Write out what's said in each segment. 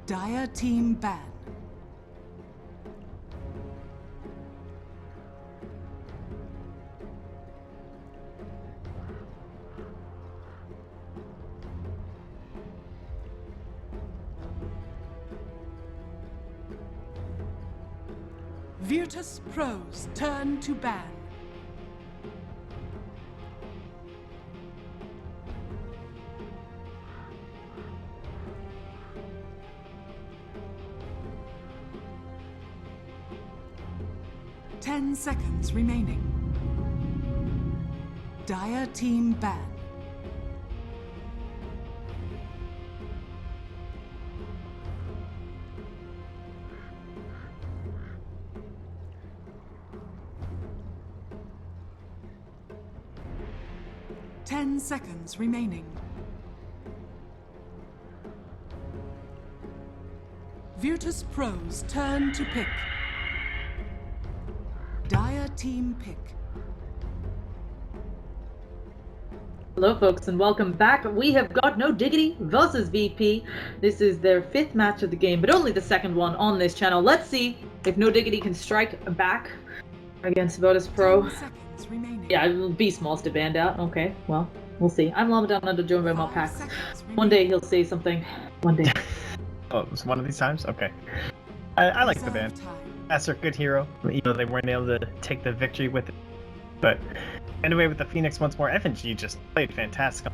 Dire team ban. Virtus.Pro's turn to ban. Ten seconds remaining. Dire team ban. Ten seconds remaining. Virtus.Pro's turn to pick. Dire team pick. Hello folks and welcome back. We have got No Diggity versus VP. This is their 5th match of the game, but only the 2nd one on this channel. Let's see if No Diggity can strike back against Virtus.Pro. Yeah, Beast Monster banned out. Okay, well, we'll see. I'm Lamadan under Joan Red Packs. One day he'll say something. One day. Oh, it was one of these times? Okay. I like the ban. That's a good hero, even though they weren't able to take the victory with it. But anyway, with the Phoenix once more, FNG just played fantastic.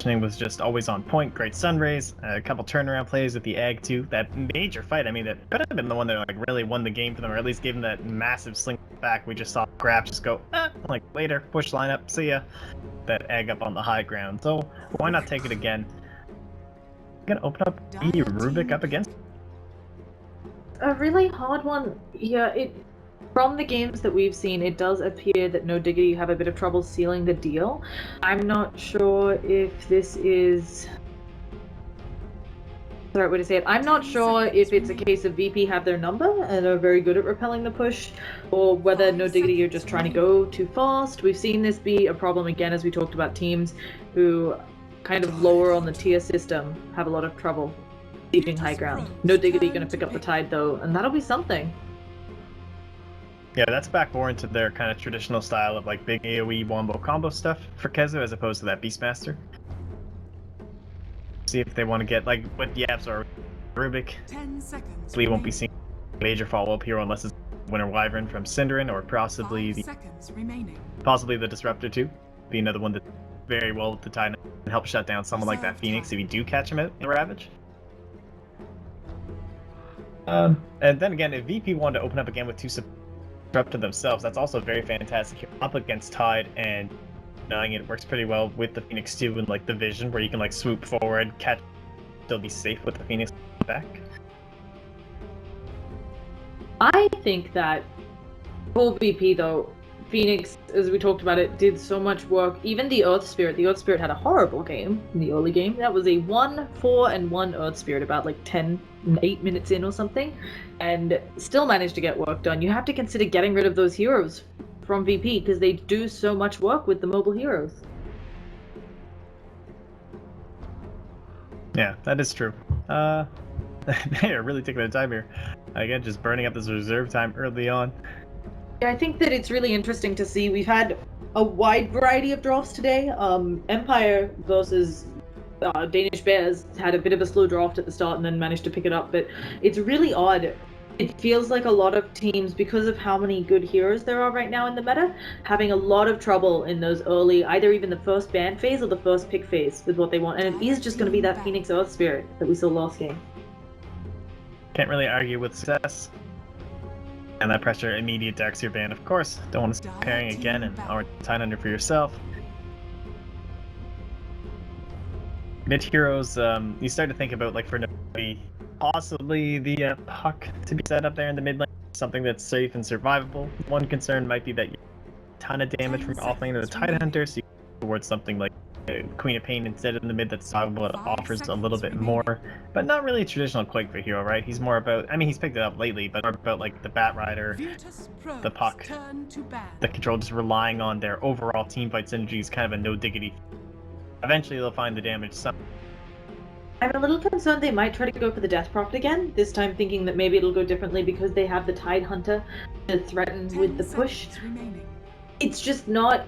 Was just always on point, great sun rays, a couple turnaround plays with the egg too. That major fight, I mean, that could have been the one that like really won the game for them, or at least gave them that massive sling back. We just saw Grab just go, like later, push lineup, see ya. That egg up on the high ground. So why not take it again? I'm gonna open up Rubik up against. A really hard one. Yeah, from the games that we've seen, it does appear that No Diggity have a bit of trouble sealing the deal. I'm not sure if this is the right way to say it. I'm not sure if it's a case of VP have their number and are very good at repelling the push, or whether No Diggity are just trying to go too fast. We've seen this be a problem again as we talked about teams who kind of lower on the tier system have a lot of trouble keeping high ground. No Diggity gonna pick up the tide though, and that'll be something. Yeah, that's back more into their kind of traditional style of like big AoE wombo combo stuff for Kezu as opposed to that Beastmaster. See if they want to get like with Yaps or Rubik. 10 seconds. We won't be seeing major follow-up here unless it's Winter Wyvern from Cinderin or possibly the Disruptor too. Be another one that very well with the tide and help shut down someone like that Phoenix if you do catch him in Ravage. And then again, if VP wanted to open up again with two Disruptor themselves, that's also very fantastic here. Up against Tide and knowing it works pretty well with the Phoenix too, and like the vision where you can like swoop forward, catch, still be safe with the Phoenix back. I think that for VP though, Phoenix, as we talked about it, did so much work. Even the Earth Spirit had a horrible game in the early game. That was a 1-4-1 Earth Spirit about like 8 minutes in or something, and still managed to get work done. You have to consider getting rid of those heroes from VP because they do so much work with the mobile heroes. Yeah, that is true. They are really taking their time here. Again, just burning up this reserve time early on. Yeah, I think that it's really interesting to see. We've had a wide variety of drafts today. Empire versus Danish Bears had a bit of a slow draft at the start and then managed to pick it up, but it's really odd. It feels like a lot of teams, because of how many good heroes there are right now in the meta, having a lot of trouble in those early, either even the first ban phase or the first pick phase with what they want, and it is just going to be that Phoenix Earth Spirit that we saw last game. Can't really argue with success. And that pressure immediate Darkseer ban, of course. Don't want to start pairing again and or Tidehunter for yourself. Mid heroes, you start to think about like for Nobi, possibly the Puck to be set up there in the mid lane, something that's safe and survivable. One concern might be that you get a ton of damage from offlane to the Tidehunter, so you go towards something like Queen of Pain instead in the mid that's survivable, it offers a little bit more, but not really a traditional Quake for hero, right? He's more about, I mean, he's picked it up lately, but more about like the Bat Rider, the Puck, the control, just relying on their overall team fight synergy is kind of a No Diggity. Eventually they'll find the damage. I'm a little concerned they might try to go for the Death Prophet again, this time thinking that maybe it'll go differently because they have the Tide Hunter to threaten with the push. It's just not...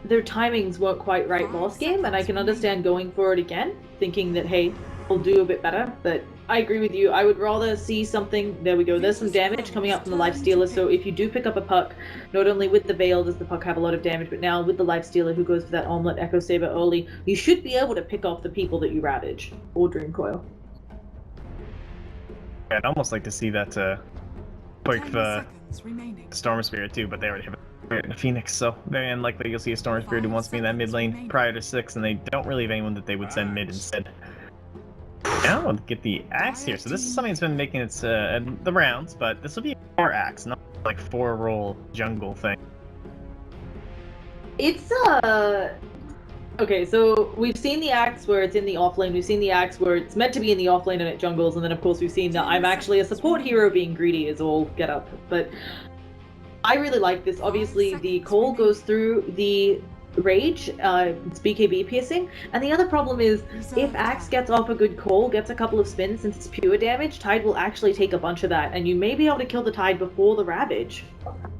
Their timings weren't quite right last game, and I can understand going for it again, thinking that, hey, we'll do a bit better, but I agree with you. I would rather see something... There we go, there's some damage coming out from the Lifestealer, so if you do pick up a puck, not only with the Veil does the puck have a lot of damage, but now with the Lifestealer who goes for that Omelette Echo Saber early, you should be able to pick off the people that you ravage, or Dream Coil. Yeah, I'd almost like to see that quick Storm Spirit too, but they already have a Phoenix, so very unlikely you'll see a Storm Spirit who wants to be in that mid lane prior to 6, and they don't really have anyone that they would send mid instead. Now we'll get the Axe here, so this is something that's been making its the rounds, but this will be a 4 Axe, not like 4 roll jungle thing. It's okay, so we've seen the Axe where it's in the offlane, we've seen the Axe where it's meant to be in the offlane and it jungles, and then of course we've seen that I'm actually a support hero being greedy is all get up. But I really like this. Obviously the Cole goes through the Rage, it's BKB piercing, and the other problem is if Axe gets off a good call, gets a couple of spins, since it's pure damage, Tide will actually take a bunch of that, and you may be able to kill the Tide before the Ravage.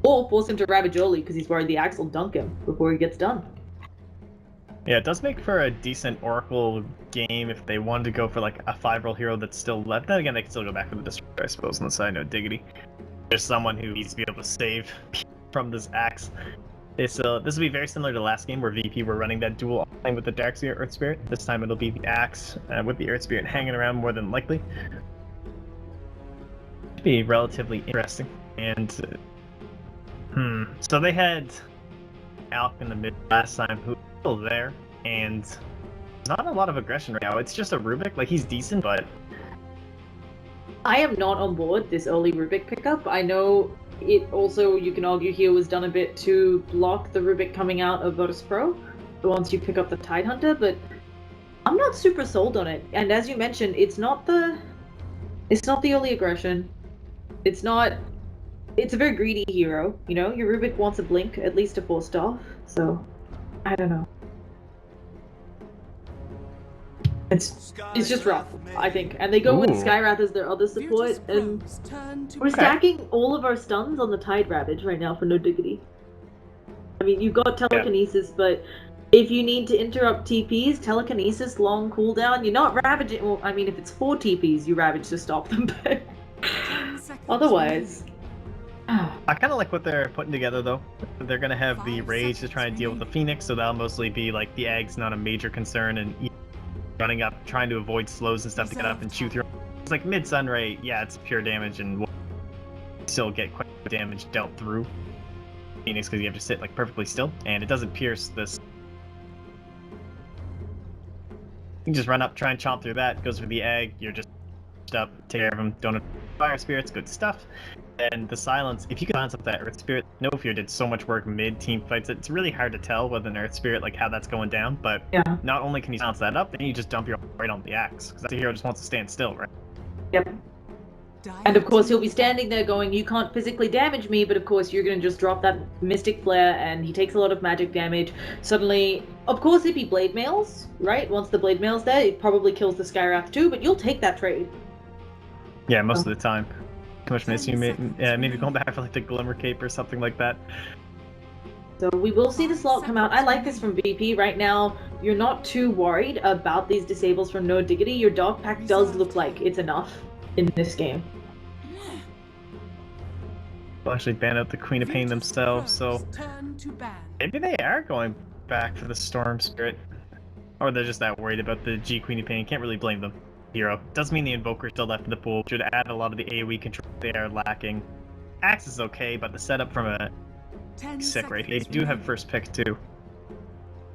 Or force him to Ravage early because he's worried the Axe will dunk him before he gets done. Yeah, it does make for a decent Oracle game if they wanted to go for like a 5-roll hero that's still left. Then again, they can still go back for the Destroyer, I suppose, on the side note, Diggity. There's someone who needs to be able to save from this Axe. This will be very similar to last game where VP were running that dual offlane with the Darkseer Earth Spirit. This time it'll be the Axe with the Earth Spirit hanging around more than likely. Should be relatively interesting. And so they had Alk in the mid last time, who's still there, and not a lot of aggression right now. It's just a Rubik, like he's decent, but I am not on board this early Rubik pickup. I know it also, you can argue here, was done a bit to block the Rubik coming out of Virtus.Pro once you pick up the Tide Hunter, but I'm not super sold on it. And as you mentioned, it's not the early aggression. It's a very greedy hero, you know? Your Rubik wants a blink, at least a 4-star, so I don't know. It's just rough, I think. And they go with Skywrath as their other support, and we're stacking all of our stuns on the Tide Ravage right now for no Diggity. I mean, you've got Telekinesis, but if you need to interrupt TPs, Telekinesis, long cooldown, you're not ravaging. Well, I mean, if it's 4 TPs, you ravage to stop them, but otherwise... I kind of like what they're putting together, though. They're going to have the Rage to try and deal with the Phoenix, so that'll mostly be like the Egg's not a major concern, and running up, trying to avoid slows and stuff to get up and chew through. It's like mid-Sunray, yeah, it's pure damage, and we'll still get quite a bit of damage dealt through Phoenix because you have to sit like perfectly still, and it doesn't pierce this. You can just run up, try and chomp through that, goes for the Egg, you're just up, take care of him, don't have Fire Spirits, good stuff. And the silence, if you can silence up that Earth Spirit, No Fear did so much work mid-team fights, it's really hard to tell with an Earth Spirit, like how that's going down, but not only can you silence that up, then you just dump your right on the Axe, because that hero just wants to stand still, right? Yep. And of course he'll be standing there going, you can't physically damage me, but of course you're going to just drop that Mystic Flare, and he takes a lot of magic damage. Suddenly, of course if he Blade Mails, right, once the Blade Mail's there, it probably kills the Skywrath too, but you'll take that trade. Yeah, most of the time. Too much miss you, maybe going back for like the Glimmer Cape or something like that. So we will see the slot come out. I like this from VP. Right now, you're not too worried about these disables from no Diggity. Your Dog Pack does look like it's enough in this game. They'll actually ban out the Queen of Pain themselves, so maybe they are going back for the Storm Spirit. Or they're just that worried about the G Queen of Pain. Can't really blame them. Hero. Doesn't mean the Invoker's still left in the pool. Should add a lot of the AoE control they are lacking. Axe is okay, but the setup from a sick right. They do have first pick too.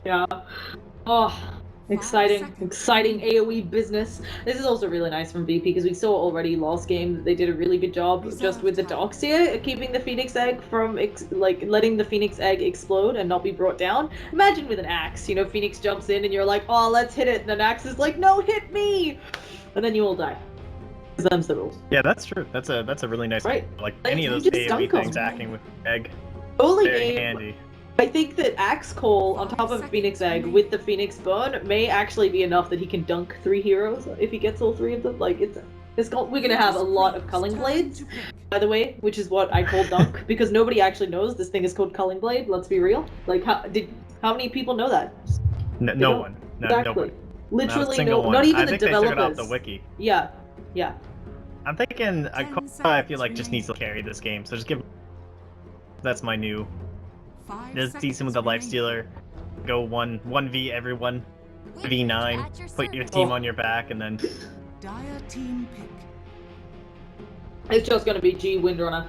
Yeah. Oh, exciting AoE business. This is also really nice from VP because we saw already last game that they did a really good job just with the Darkseer, keeping the Phoenix Egg from letting the Phoenix Egg explode and not be brought down. Imagine with an Axe, you know, Phoenix jumps in and you're like, oh, let's hit it, and then Axe is like, no, hit me, and then you all die. Them's the rules. Yeah, that's true. That's a really nice right. Like any of those AoE things acting with Egg. Early very game, handy. I think that Axe Call on top of Phoenix Egg with the Phoenix Burn may actually be enough that he can dunk 3 heroes if he gets all 3 of them. Like we're gonna have a lot of Culling Blades, by the way, which is what I call dunk because nobody actually knows this thing is called Culling Blade. Let's be real. Like how many people know that? No one. No, exactly. Nobody. Literally no. Not even the I think developers. they took it off the wiki. Yeah. Yeah. I'm thinking I feel like just needs to carry this game, so just give. That's my new. Just decent with the Lifestealer. Go 1v everyone. V9. Put your team on your back and then. Dire team pick. It's just gonna be G Windrunner.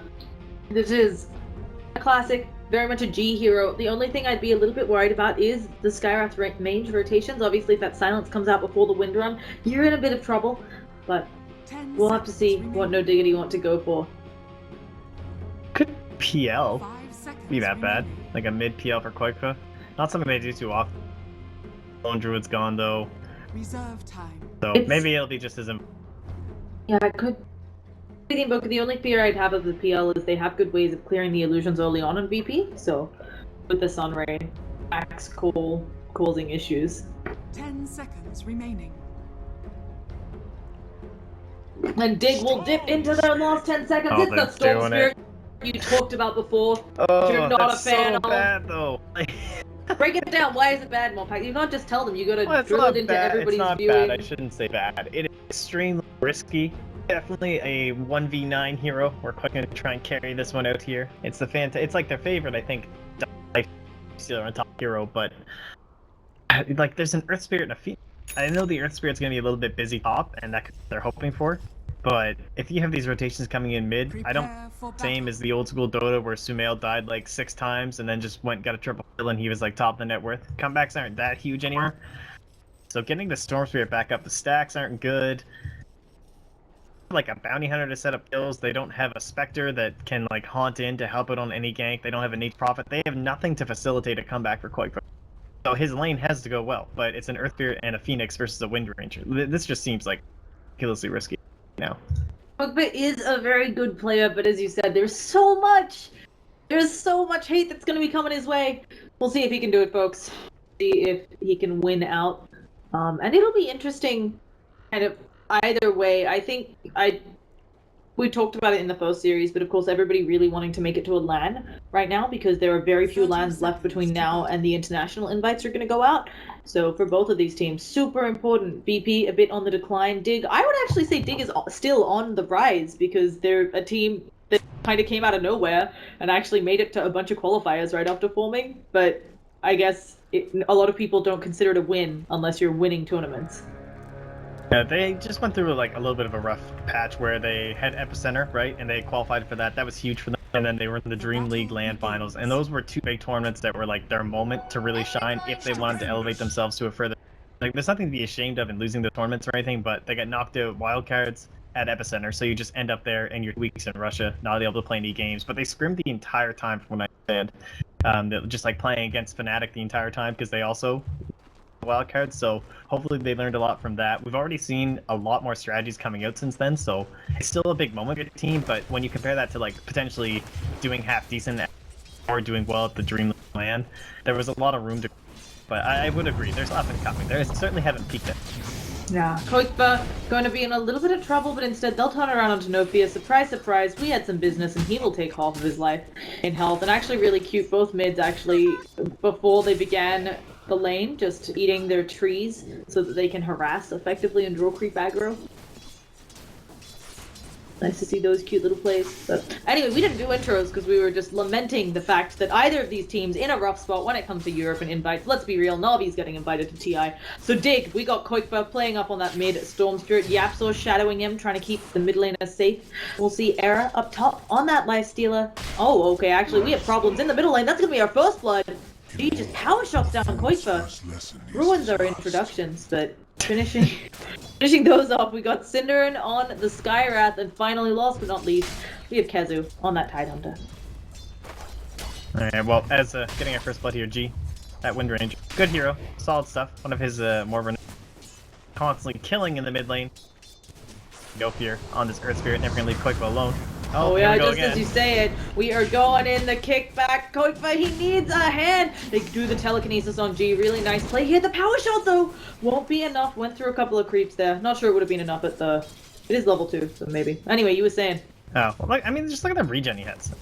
This is a classic, very much a G hero. The only thing I'd be a little bit worried about is the Skywrath range rotations. Obviously, if that silence comes out before the Windrun, you're in a bit of trouble. But we'll have to see what No Diggity want to go for. Could PL be that bad? Like a mid PL for Koikfa? Not something they do too often. Lone Druid's gone though. Reserve time. So maybe it'll be just as Yeah, it could. The only fear I'd have of the PL is they have good ways of clearing the illusions early on in VP, so with the Sun Ray, Axe Call causing issues. 10 seconds remaining. And Dig will dip into their last 10 seconds. Oh, It's the Storm Spirit you talked about before. Oh, You're not that's a fan so of. bad though. Break it down. Why is it bad, Mopac? You can't just tell them. You gotta drill it into bad. everybody's It's not viewing. bad. I shouldn't say bad. It is extremely risky. Definitely a 1v9 hero. We're quite gonna try and carry this one out here. It's the It's like their favorite, I think. Lifestealer on top hero, but like there's an Earth Spirit and a Phoenix. I know the Earth Spirit's gonna be a little bit busy top, and that's what they're hoping for. But if you have these rotations coming in mid, I don't same as the old school Dota where Sumail died like 6 times and then just got a triple kill and he was like top of the net worth. Comebacks aren't that huge anymore. So getting the Storm Spirit back up, the stacks aren't good. Like a bounty hunter to set up kills, they don't have a Spectre that can like haunt in to help out on any gank, they don't have a Nature Prophet, they have nothing to facilitate a comeback for Koikfa. So his lane has to go well, but it's an Earth Spirit and a Phoenix versus a Wind Ranger. This just seems like ridiculously risky now. Koikfa is a very good player, but as you said, there's so much hate that's going to be coming his way. We'll see if he can do it, folks. See if he can win out. And it'll be interesting kind of either way. I think we talked about it in the first series, but of course everybody really wanting to make it to a LAN right now because there are very few LANs left between now and the international invites are going to go out. So for both of these teams, super important. VP a bit on the decline. Dig, I would actually say Dig is still on the rise because they're a team that kind of came out of nowhere and actually made it to a bunch of qualifiers right after forming. But I guess a lot of people don't consider it a win unless you're winning tournaments. Yeah, they just went through like a little bit of a rough patch where they had Epicenter, right? And they qualified for that. That was huge for them. And then they were in the Dream League LAN finals. And those were 2 big tournaments that were like their moment to really shine if they wanted to elevate themselves to a further... Like, there's nothing to be ashamed of in losing the tournaments or anything, but they got knocked out wildcards at Epicenter. So you just end up there and you're 2 weeks in Russia, not able to play any games. But they scrimmed the entire time from what I understand. Just like playing against Fnatic the entire time because they also... wildcards, so hopefully they learned a lot from that. We've already seen a lot more strategies coming out since then, so it's still a big moment for your team, but when you compare that to like potentially doing half decent or doing well at the Dream LAN, there was a lot of room to... But I would agree, there's nothing coming. They certainly haven't peaked it. Yeah, Koikfa going to be in a little bit of trouble, but instead they'll turn around onto Nofia. Surprise, surprise, we had some business and he will take half of his life in health. And actually really cute, both mids actually, before they began the lane, just eating their trees so that they can harass effectively and draw creep aggro. Nice to see those cute little plays. But anyway, we didn't do intros because we were just lamenting the fact that either of these teams in a rough spot when it comes to Europe and invites. Let's be real, Navi's getting invited to TI. So Dig, we got Koikfa playing up on that mid Storm Spirit. Yapsor shadowing him, trying to keep the mid laner safe. We'll see Era up top on that Lifestealer. Oh, okay, actually we have problems in the middle lane. That's gonna be our first blood. He just power shots down Koikfa. Ruins our introductions, but finishing those off, we got Cinderin on the Skywrath, and finally, last but not least, we have Kezu on that Tidehunter. Alright, well, as getting our first blood here, G, that Wind Ranger. Good hero, solid stuff. One of his more of a constantly killing in the mid lane. Go here on this Earth Spirit, never gonna leave Koikfa alone. Oh here yeah, we go just again. as you say it, we are going in the kickback. Koifa, he needs a hand. They do the telekinesis on G. Really nice play here. The power shot though won't be enough. Went through a couple of creeps there. Not sure it would have been enough at the. It is level 2, so maybe. Anyway, you were saying. Oh, well, like, I mean, just look at the regen he has.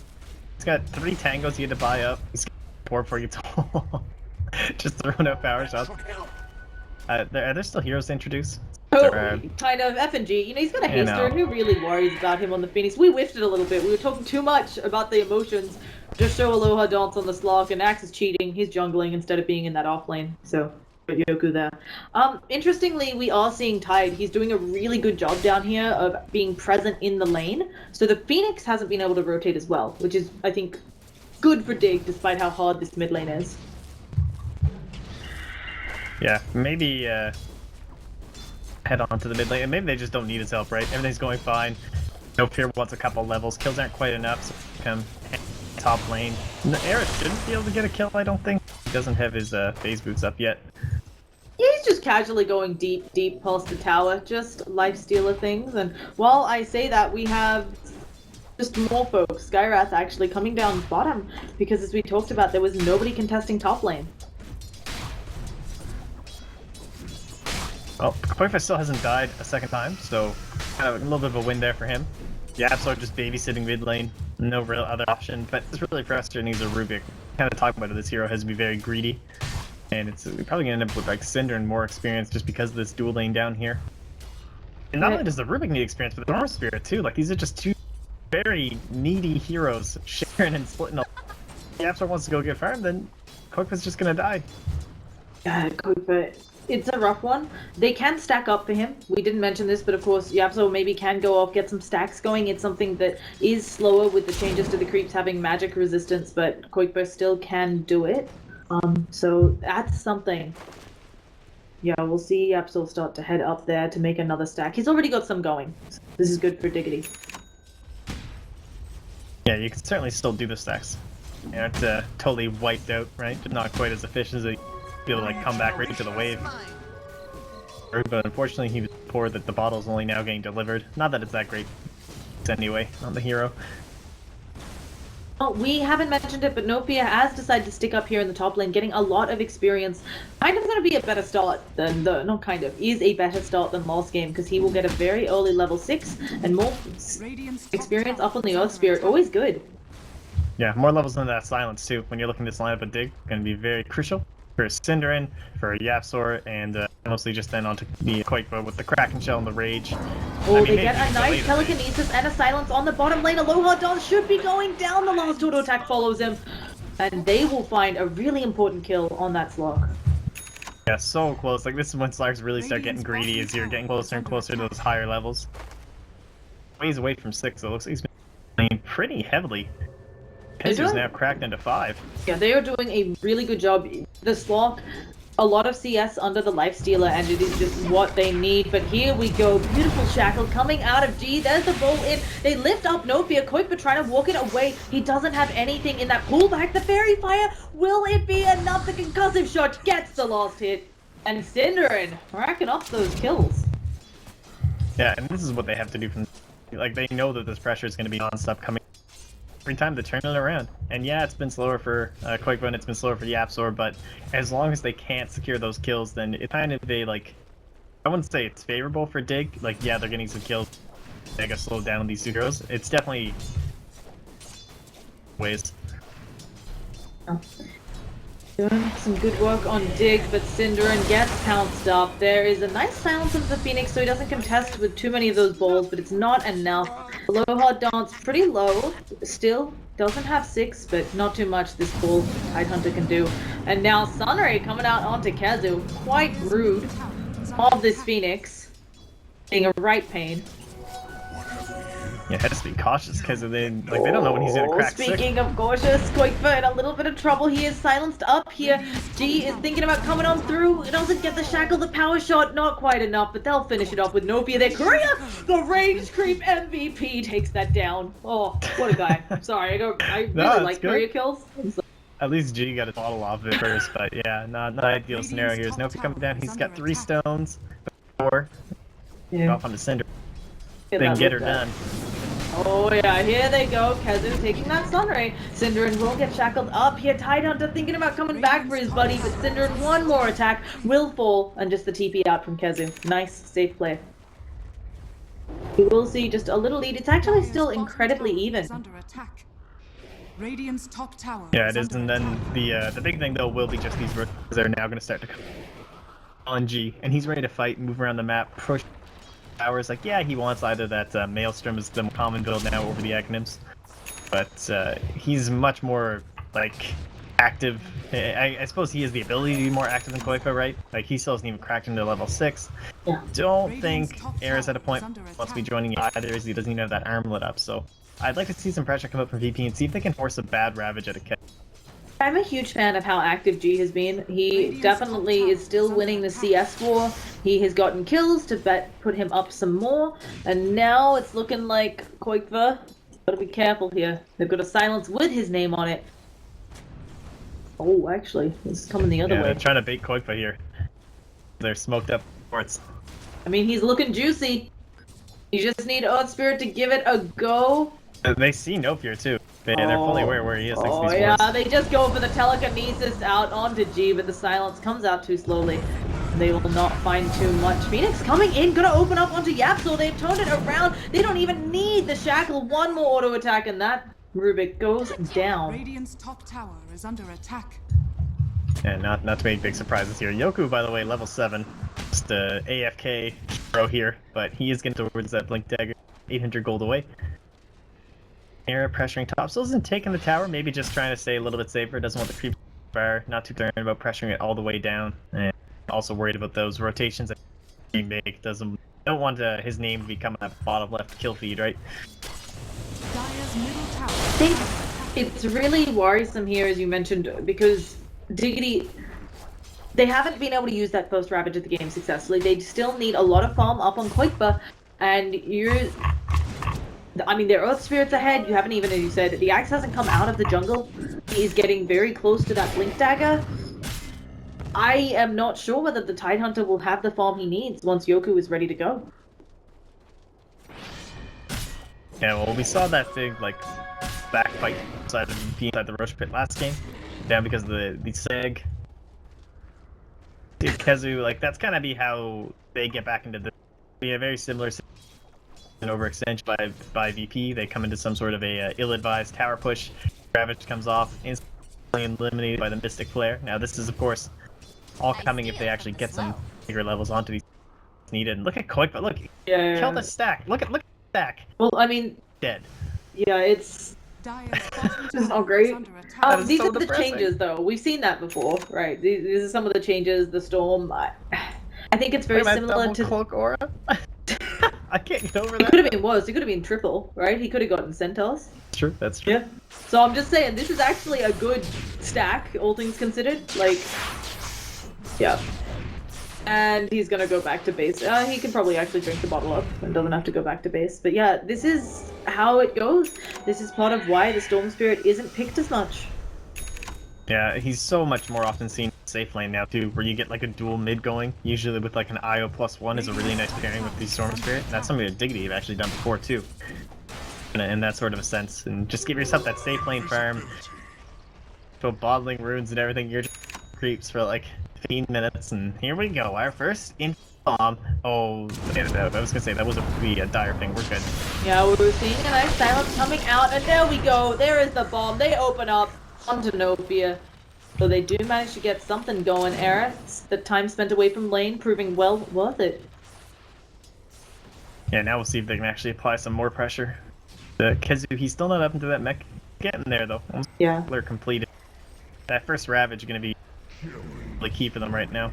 He's got 3 tangos he had to buy up. He's got 4 before he gets home. Just throwing out power shots. Are there still heroes to introduce? Oh, kind of F and G. You know, he's got a haster. Who really worries about him on the Phoenix? We whiffed it a little bit. We were talking too much about the emotions. Just show Aloha dance on the slog, and Axe is cheating. He's jungling instead of being in that off lane. So, Yoku there. Interestingly, we are seeing Tide. He's doing a really good job down here of being present in the lane. So the Phoenix hasn't been able to rotate as well, which is, I think, good for Dig, despite how hard this mid lane is. Yeah, maybe head on to the mid lane, and maybe they just don't need his help, right? Everything's going fine. No Fear wants a couple levels. Kills aren't quite enough, so come top lane. Eris shouldn't be able to get a kill, I don't think. He doesn't have his phase boots up yet. He's just casually going deep past the tower, just lifestealer things. And while I say that, we have just more folks. Skywrath actually coming down bottom, because as we talked about, there was nobody contesting top lane. Well, Koifa still hasn't died a second time, so kind of a little bit of a win there for him. Yapsor just babysitting mid lane, no real other option, but it's really frustrating as a Rubik. Kind of talking about it, this hero has to be very greedy, and it's probably going to end up with like Cinder and more experience just because of this dual lane down here. And not only does the Rubik need experience, but the Normal Spirit too. Like, these are just 2 very needy heroes sharing and splitting up. If Yapsor wants to go get farmed, then Koifa's just going to die. Koifa, it's a rough one. They can stack up for him. We didn't mention this, but of course, Yapso maybe can go off, get some stacks going. It's something that is slower with the changes to the creeps having magic resistance, but Koifa still can do it. So that's something. Yeah, we'll see Yapso start to head up there to make another stack. He's already got some going. This is good for Diggity. Yeah, you can certainly still do the stacks. You aren't totally wiped out, right? But not quite as efficient as be able to like come back right into the wave. But unfortunately he was poor that the bottle's only now getting delivered. Not that it's that great anyway on the hero. Oh, we haven't mentioned it, but Nofia has decided to stick up here in the top lane, getting a lot of experience. Kind of going to be a better start than not kind of, is a better start than last game, because he will get a very early level 6 and more experience up on the Earth Spirit. Always good. Yeah, more levels than that silence too. When you're looking this lineup of Dig, going to be very crucial. For Cinderin, for Yapsor, and mostly just then onto the Koifa with the Kraken Shell and the Rage. Oh, they get a nice telekinesis and a silence on the bottom lane. Aloha Dawn should be going down. The last auto attack follows him. And they will find a really important kill on that slog. Yeah, so close. Like, this is when Slarks really start getting greedy as you're getting closer and closer to those higher levels. Ways away from 6, so it looks like he's been playing pretty heavily. Pinter's now cracked into 5. Yeah, they are doing a really good job. The slog, a lot of CS under the lifestealer, and it is just what they need. But here we go. Beautiful shackle coming out of G. There's the roll in. They lift up Nofia. Koifa trying to walk it away. He doesn't have anything in that pullback. The fairy fire. Will it be enough? The concussive shot gets the last hit. And Cinderin racking up those kills. Yeah, and this is what they have to do from... Like, they know that this pressure is going to be non-stop coming every time to turn it around. And yeah, it's been slower for Koifa and it's been slower for Yapsor, but as long as they can't secure those kills, then it's kind of a, like, I wouldn't say it's favorable for Dig. Like, yeah, they're getting some kills. They got slowed down these 2 heroes. It's definitely ways. Oh. Doing some good work on Dig, but Cinderin gets pounced up. There is a nice silence of the Phoenix, so he doesn't contest with too many of those balls, but it's not enough. Aloha Dance pretty low, still doesn't have 6, but not too much this full Tidehunter can do. And now Sunray coming out onto Kazu, quite rude of this Phoenix, being a right pain. Yeah, has to be cautious because they don't know when he's gonna crack 6. Speaking of cautious, Koifa in a little bit of trouble. He is silenced up here. G is thinking about coming on through. It doesn't get the shackle, the power shot, not quite enough, but they'll finish it off with Nofia there. Korea, the range creep MVP takes that down. Oh, what a guy. Sorry, I really like Korea kills. At least G got a bottle off of it first, but yeah, not ideal scenario here. Is Nofia coming down? He's got 3 stones, 4. Yeah. Off on the Cinder. Then get her done. Oh yeah, here they go. Kezu taking that Sun Ray. Cinderin will get shackled up here. Tidehunter thinking about coming back for his buddy, but Cinderin one more attack will fall, and just the TP out from Kezu. Nice, safe play. You will see just a little lead. It's actually still incredibly even. Radiant's top tower. Yeah, it is, and then the big thing though will be just these roots. They're now going to start to come on G, and he's ready to fight, move around the map, push towers. Like, yeah, he wants either that Maelstrom is the common build now over the Aghanims, but he's much more like active. I suppose he has the ability to be more active than Koifa, right? Like, he still hasn't even cracked into level 6. Yeah. Don't think Era's at a point wants to be joining either, as he doesn't even have that arm lit up. So I'd like to see some pressure come up from VP and see if they can force a bad Ravage at a kill. I'm a huge fan of how active G has been. He definitely is still winning the CS war. He has gotten kills to put him up some more, and now it's looking like Koifa. Gotta be careful here. They've got a silence with his name on it. Oh, actually, it's coming the other way. They're trying to bait Koifa here. They're smoked up forts. I mean, he's looking juicy. You just need Earth Spirit to give it a go. They see Nopier too. They're fully aware where he is. Oh yeah, they just go for the telekinesis out onto G, but the silence comes out too slowly. They will not find too much. Phoenix coming in, gonna open up onto Yapsor. They've turned it around. They don't even need the shackle. One more auto attack, and that Rubik goes down. Radiant's top tower is under attack. Yeah, not too many big surprises here. Yoku, by the way, level 7. Just AFK pro here, but he is getting towards that Blink Dagger. 800 gold away. Era pressuring top. Still isn't taking the tower, maybe just trying to stay a little bit safer. Doesn't want the creep fire. Not too concerned about pressuring it all the way down. And also worried about those rotations that he make. Don't want his name to be coming at the bottom left kill feed, right? Dire's middle tower. I think it's really worrisome here, as you mentioned, because Diggity, they haven't been able to use that first Ravage of the game successfully. They still need a lot of farm up on Koifa, and I mean, their Earth Spirit's ahead. You haven't even, as you said, the Axe hasn't come out of the jungle. He's getting very close to that Blink Dagger. I am not sure whether the Tidehunter will have the farm he needs once Yoku is ready to go. Yeah, well, we saw that big, like, backfight inside the Roche pit last game. Down because of the Seg. Kezu, like, that's kind of be how they get back into the... Be a very similar an overextension by VP. They come into some sort of a ill-advised tower push. Ravage comes off, instantly eliminated by the Mystic Flare. Now this is, of course, all coming if they actually get some bigger levels onto these needed. And look at Koifa, look, kill the stack. Look at the stack. Well, I mean, dead. Yeah, it's not great. These so are the depressing. Changes, though. We've seen that before, right? These are some of the changes. The storm. I think it's very similar to cloak aura. I can't get over It that. could have been worse. It could have been triple, right? He could have gotten Centaurs. That's true. That's true. Yeah. So I'm just saying, this is actually a good stack, all things considered. Like, yeah. And he's gonna go back to base. He can probably actually drink the bottle up and doesn't have to go back to base. But yeah, this is how it goes. This is part of why the Storm Spirit isn't picked as much. Yeah, he's so much more often seen in safe lane now too, where you get like a dual mid going, usually with like an IO +1 is a really nice pairing with the Storm Spirit. That's something that Diggity have actually done before too, in that sort of a sense. And just give yourself that safe lane farm, go bottling runes and everything. You're just creeps for like 15 minutes, and here we go. Our first bomb. Oh, I was gonna say that was a dire thing. We're good. Yeah, we were seeing a nice silence coming out, and there we go. There is the bomb. They open up onto Novia. So they do manage to get something going. Aerith, the time spent away from lane, proving well worth it. Yeah, now we'll see if they can actually apply some more pressure. The Kezu, he's still not up into that mech. Getting there though. Almost Yeah. They're completed. That first Ravage is gonna be really key for them right now.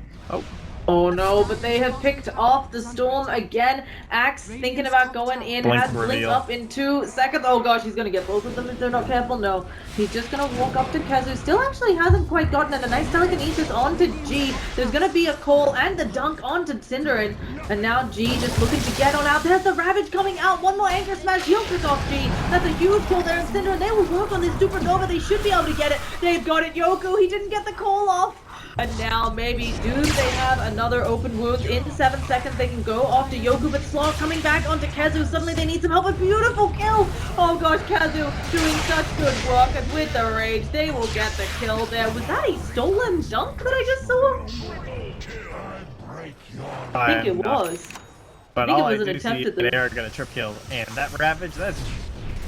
Oh no, but they have picked off the storm again. Axe thinking about going in, Blink has Blink reveal. up in 2 seconds. Oh gosh, he's gonna get both of them if they're not careful. No, he's just gonna walk up to Kezu. Still actually hasn't quite gotten it. A nice telekinesis onto G. There's gonna be a call and the dunk onto Cinderin. And now G just looking to get on out. There's the Ravage coming out. One more anchor smash. He'll pick off G. That's a huge kill there. And Cinderin, they will work on this Supernova. They should be able to get it. They've got it. Yoku, he didn't get the call off. And now maybe do they have another open wound? In 7 seconds they can go after Yoku, but Slaw coming back onto Kazu. Suddenly they need some help. A beautiful kill! Oh gosh, Kazu doing such good work, and with the rage they will get the kill there. Was that a stolen dunk that I just saw? I think it was. But I think all it was I an do see attempt is at the... they are gonna trip kill, and that Ravage, that's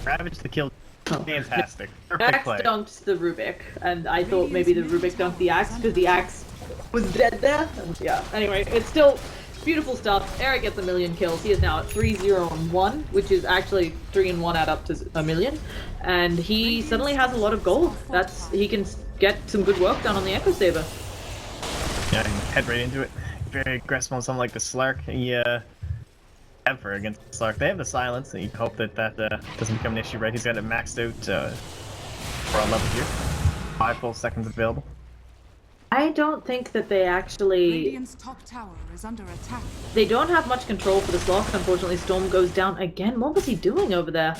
Ravage the kill. Fantastic. Perfect Axe play. dunked the Rubik, and I thought maybe the Rubik dunked the Axe because the Axe was dead there. And yeah, anyway, it's still beautiful stuff. Eric gets 1 million kills. He is now at 3-0-1, which is actually 3 and 1 add up to 1 million. And he suddenly has a lot of gold. He can get some good work done on the Echo Saber. Yeah, and head right into it. Very aggressive on something like the Slark. He, ever against Slark. They have the silence, and you hope that doesn't become an issue, right? He's got it maxed out for a level here. 5 full seconds available. I don't think that they actually... Radiant's top tower is under attack. They don't have much control for the Slark. Unfortunately, Storm goes down again. What was he doing over there?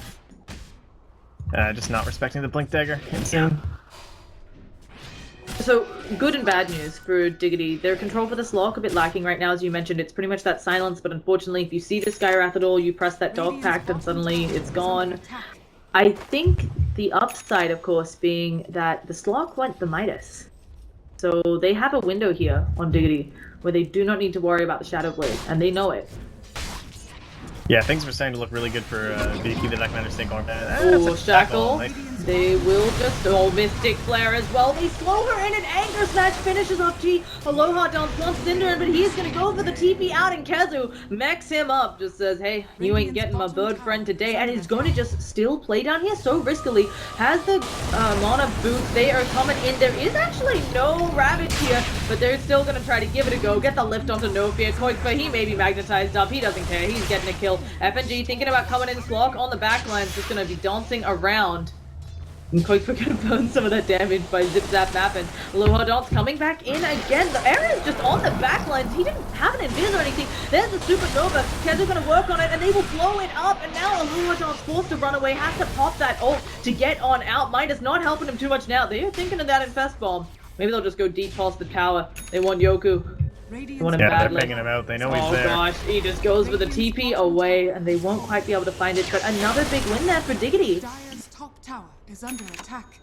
Just not respecting the Blink Dagger. Insane. So, good and bad news for Diggity. Their control for the Slark a bit lacking right now, as you mentioned. It's pretty much that silence, but unfortunately, if you see the Skywrath at all, you press that Dog Pact and suddenly it's gone. I think the upside, of course, being that the Slark went the Midas. So they have a window here on Diggity where they do not need to worry about the Shadow Blade, and they know it. Yeah, things were starting to look really good for VP that I can understand going back. Oh, Shackle. They will just... Oh, Mystic Flare as well. They slow her in, and Anger Smash finishes off G. Aloha Dance wants Cinder in, but he's going to go for the TP out, and Kazu mechs him up. Just says, hey, you ain't getting my bird friend today. And he's going to just still play down here so riskily. Has the mana boots. They are coming in. There is actually no Ravage here, but they're still going to try to give it a go. Get the lift onto No Fear. Koikpa, he may be magnetized up. He doesn't care. He's getting a kill. FNG thinking about coming in. Slark on the back line. Just going to be dancing around. And Koikpa gonna burn some of that damage by Zip Zap Nappin. Aloha Dance coming back in again. The Aaron's just on the back lines. He didn't have an invis or anything. There's the Supernova. Kenzo's gonna work on it, and they will blow it up. And now Aloha Dance forced to run away. Has to pop that ult to get on out. Midas not helping him too much now. They are thinking of that Infest Bomb. Maybe they'll just go deep past the tower. They want Yoku. They want him badly. They're picking him out. They know he's there. Oh gosh, he just goes with the TP away, and they won't quite be able to find it. But another big win there for Diggity. Dire's top tower is under attack.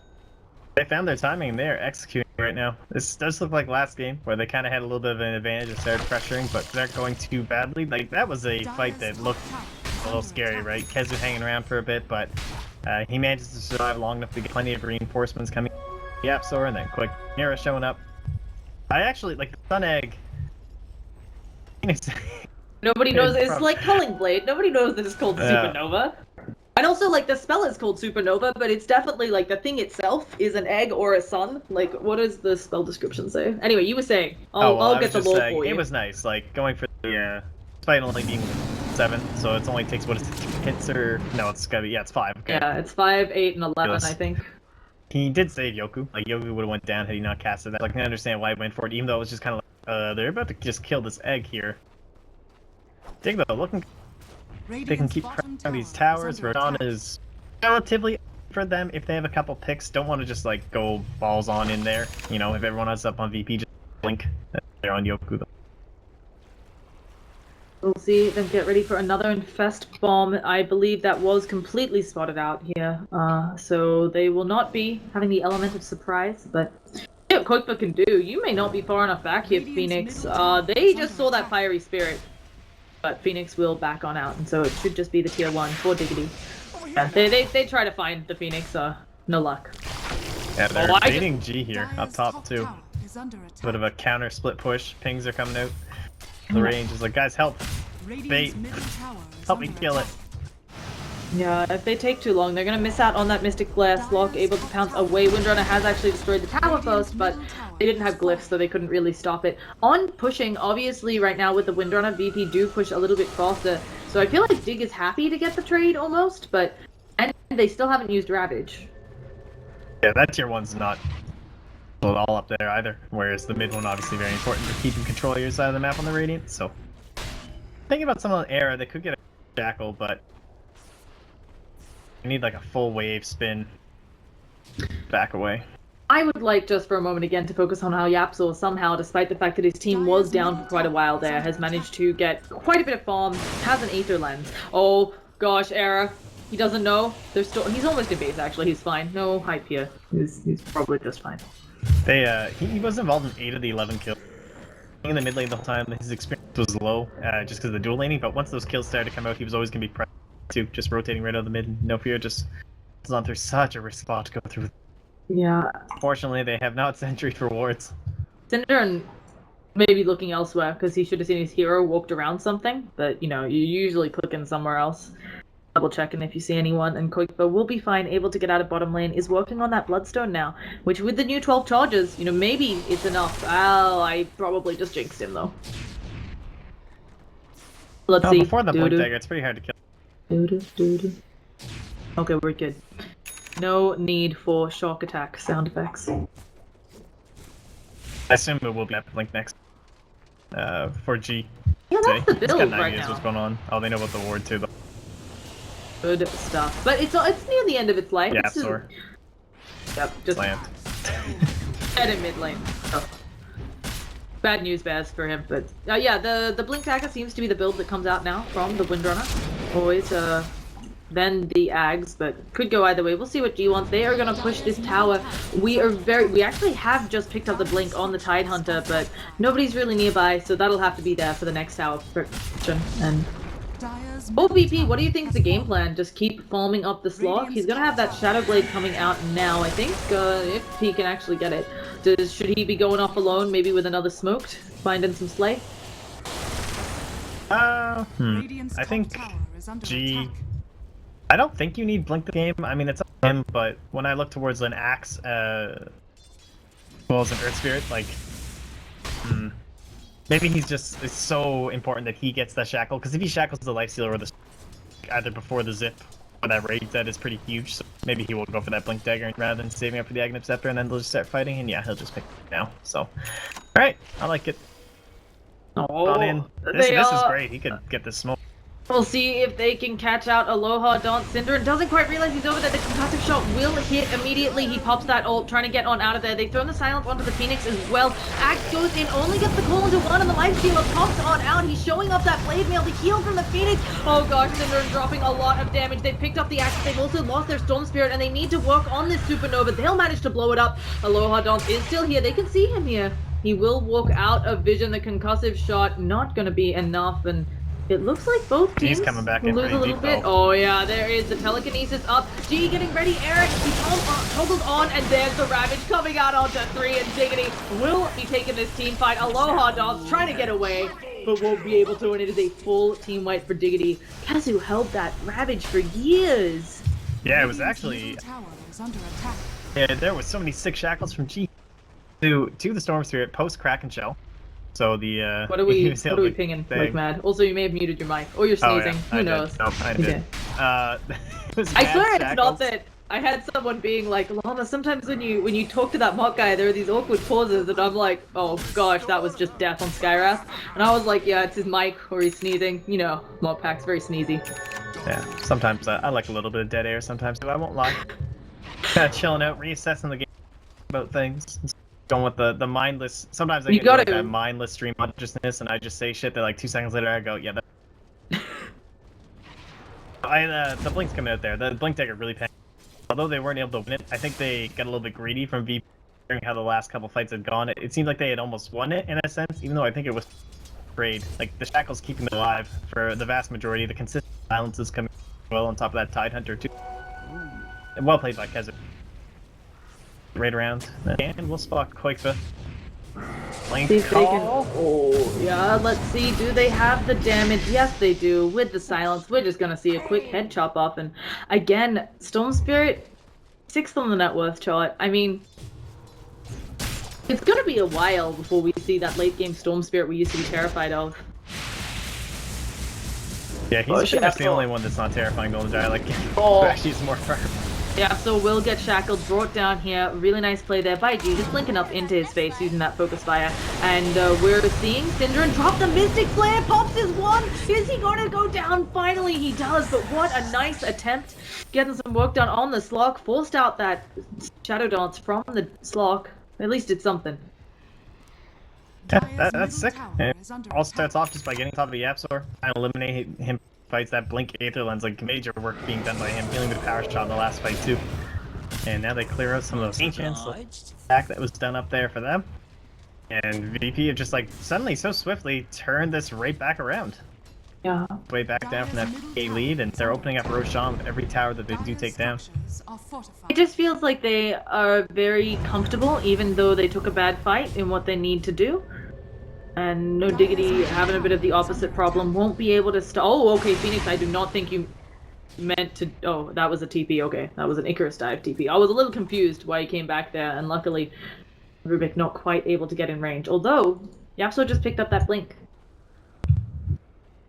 They found their timing and they're executing right now. This does look like last game where they kind of had a little bit of an advantage and started pressuring, but they're going too badly. Like, that was a fight that looked a little scary, right? Kezu hanging around for a bit, but he manages to survive long enough to get plenty of reinforcements coming. The App Store, and then quick Nira showing up. I actually like the Sun Egg. Nobody knows. It's like Culling Blade. Nobody knows that it's called Supernova. And also, like, the spell is called Supernova, but it's definitely, like, the thing itself is an egg or a sun. Like, what does the spell description say? Anyway, you were saying. I'll get the lore for you. It was nice, like, going for the, despite only being 7, so it only takes, what is it, 2 hits, or... No, it's gotta be, yeah, it's 5. Okay. Yeah, it's 5, 8, and 11, I think. He did save Yoku. Like, Yoku would've went down had he not casted that. Like, I can understand why he went for it, even though it was just kind of like, they're about to just kill this egg here. Dig, though, looking... They can keep pressing these towers. Rodon is relatively for them if they have a couple picks. Don't want to just like go balls on in there. You know, if everyone else up on VP, just blink. They're on Yoku though. We'll see them get ready for another Infest Bomb. I believe that was completely spotted out here. So they will not be having the element of surprise, but what Koikpa can do. You may not be far enough back here, Phoenix. They just saw that Fiery Spirit. But Phoenix will back on out, and so it should just be the tier 1 for Diggity. Yeah, they try to find the Phoenix, no luck. Yeah, they're baiting G here, up top too. Bit of a counter split push, pings are coming out. The range is like, guys, help! Bait! Help me kill it! Yeah, if they take too long, they're gonna miss out on that Mystic Blast. Lock able to pounce away. Windrunner has actually destroyed the tower first, but they didn't have glyphs, so they couldn't really stop it. On pushing, obviously, right now with the Windrunner, VP do push a little bit faster. So I feel like Dig is happy to get the trade almost, but and they still haven't used Ravage. Yeah, that tier 1's not all up there either. Whereas the mid one obviously very important for keeping control of your side of the map on the Radiant. So thinking about some of the era, they could get a Jackal, but you need like a full wave spin back away. I would like just for a moment again to focus on how Yapsor somehow, despite the fact that his team was down for quite a while there, has managed to get quite a bit of farm, has an Aether Lens. Oh gosh, Era. He doesn't know. He's almost in base actually, he's fine. No hype here. He's probably just fine. He was involved in 8 of the 11 kills. In the mid lane the whole time, his experience was low, just because of the dual laning, but once those kills started to come out, he was always going to be pressed too, just rotating right out of the mid, no fear, just was on through such a risk spot to go through. Yeah. Fortunately, they have not sentry for wards. Synderen maybe looking elsewhere, because he should have seen his hero walked around something, but, you know, you usually click in somewhere else. Double checking if you see anyone, and Koikba will be fine, able to get out of bottom lane, is working on that Bloodstone now, which with the new 12 charges, you know, maybe it's enough. Oh, I probably just jinxed him, though. Let's see. Before the Blink Dagger, it's pretty hard to kill. Okay, we're good. No need for shock attack sound effects. I assume it will be at Blink next. For G. Yeah, that's the He's build got an right idea now. what's going on. Oh, they know about the ward too, though. Good stuff. But it's near the end of its life. Yeah, It's just- Sor. Yep, just Slant. dead in mid lane. Oh. Bad news bears for him, but yeah, the Blink Dagger seems to be the build that comes out now from the Windrunner. Always, then the Ags, but could go either way. We'll see what G wants. They are gonna push this tower. We actually have just picked up the Blink on the Tidehunter, but nobody's really nearby, so that'll have to be there for the next tower production. And OPP, what do you think is the game plan? Just keep farming up the slog? He's gonna have that Shadow Blade coming out now, I think, if he can actually get it. Should he be going off alone, maybe with another smoked? Finding some slay? I think G... I don't think you need Blink the game. I mean, it's up to him, but when I look towards an Axe, as well as an Earth Spirit, like... maybe it's so important that he gets the shackle, because if he shackles the Lifestealer or the either before the zip or that raid, that is pretty huge, so maybe he will go for that Blink Dagger rather than saving up for the Aghanim Scepter, and then they'll just start fighting, and yeah, he'll just pick it now, so... Alright, I like it. On in. This is great, he could get this smoke. We'll see if they can catch out Aloha Dance. Synderen doesn't quite realize he's over there. The concussive shot will hit immediately. He pops that ult, trying to get on out of there. They've thrown the silence onto the Phoenix as well. Axe goes in, only gets the call into one, and the Lifestealer pops on out. He's showing off that blade mail, the heal from the Phoenix. Oh gosh, Synderen dropping a lot of damage. They've picked up the Axe. They've also lost their Storm Spirit, and they need to work on this Supernova. They'll manage to blow it up. Aloha Dance is still here. They can see him here. He will walk out of vision. The concussive shot not going to be enough, and it looks like both teams He's coming back will in lose a pretty little deep, bit. though. Oh yeah, there is the telekinesis up. G getting ready. Eric, he's toggled on, and there's the Ravage coming out onto 3, and Diggity will be taking this team fight. Aloha Dogs trying to get away, but won't be able to, and it is a full team wipe for Diggity. Kazu held that Ravage for years. Yeah, it was actually... Yeah, there was so many sick shackles from G to the Storm Spirit post Kraken Shell. So the what are we pinging like mad? Also, you may have muted your mic, or you're sneezing. Who knows? Nope, I did. Okay. I swear it's not that. I had someone being like, Lana, sometimes when you talk to that mock guy, there are these awkward pauses, and I'm like, oh gosh, that was just death on Skywrath. And I was like, yeah, it's his mic, or he's sneezing. You know, mock pack's very sneezy. Yeah, sometimes I like a little bit of dead air sometimes, but I won't lie. Kind of chilling out, reassessing the game about things. Going with the mindless. Sometimes I get like a mindless stream consciousness, and I just say shit that like 2 seconds later I go, yeah. The Blink's coming out there. The Blink Dagger really panicked. Although they weren't able to win it, I think they got a little bit greedy from VP hearing how the last couple fights had gone. It seemed like they had almost won it in a sense, even though I think it was trade. Like the shackles keeping them alive for the vast majority. The consistent silences coming well on top of that Tidehunter too. And well played by Kezer. Right around, and we'll spot Koikba. Blink call. Oh, yeah, let's see. Do they have the damage? Yes, they do. With the silence, we're just gonna see a quick head chop off. And again, Storm Spirit, 6th on the net worth chart. I mean, it's gonna be a while before we see that late game Storm Spirit we used to be terrified of. Yeah, he's the only one that's not terrifying though. I like actually he's more firm. Yeah, so will get shackled, brought down here. Really nice play there by G, just blinking up into his face using that focus fire. And we're seeing Synderen drop the Mystic Flare, pops his one. Is he gonna go down? Finally he does, but what a nice attempt. Getting some work done on the slog, forced out that Shadow Dance from the Slock. At least it's something. Yeah, Dire's that's sick. middle And tower is under all starts attack. off just by getting top of the Yapsor. And eliminate him fights that blink Aether Lens, like major work being done by him, dealing with a power shot in the last fight too. And now they clear out some of those ancients. Attack that was done up there for them. And VP have just like suddenly so swiftly turned this right back around. Yeah. Way back down from that A lead, and they're opening up Roshan with every tower that they do take down. It just feels like they are very comfortable, even though they took a bad fight in what they need to do. And no Diggity having a bit of the opposite problem, won't be able to oh, okay, Phoenix, I do not think you meant to. Oh, that was a TP. Okay, that was an Icarus dive TP. I was a little confused why he came back there, and luckily Rubik not quite able to get in range. Although Yapso just picked up that blink.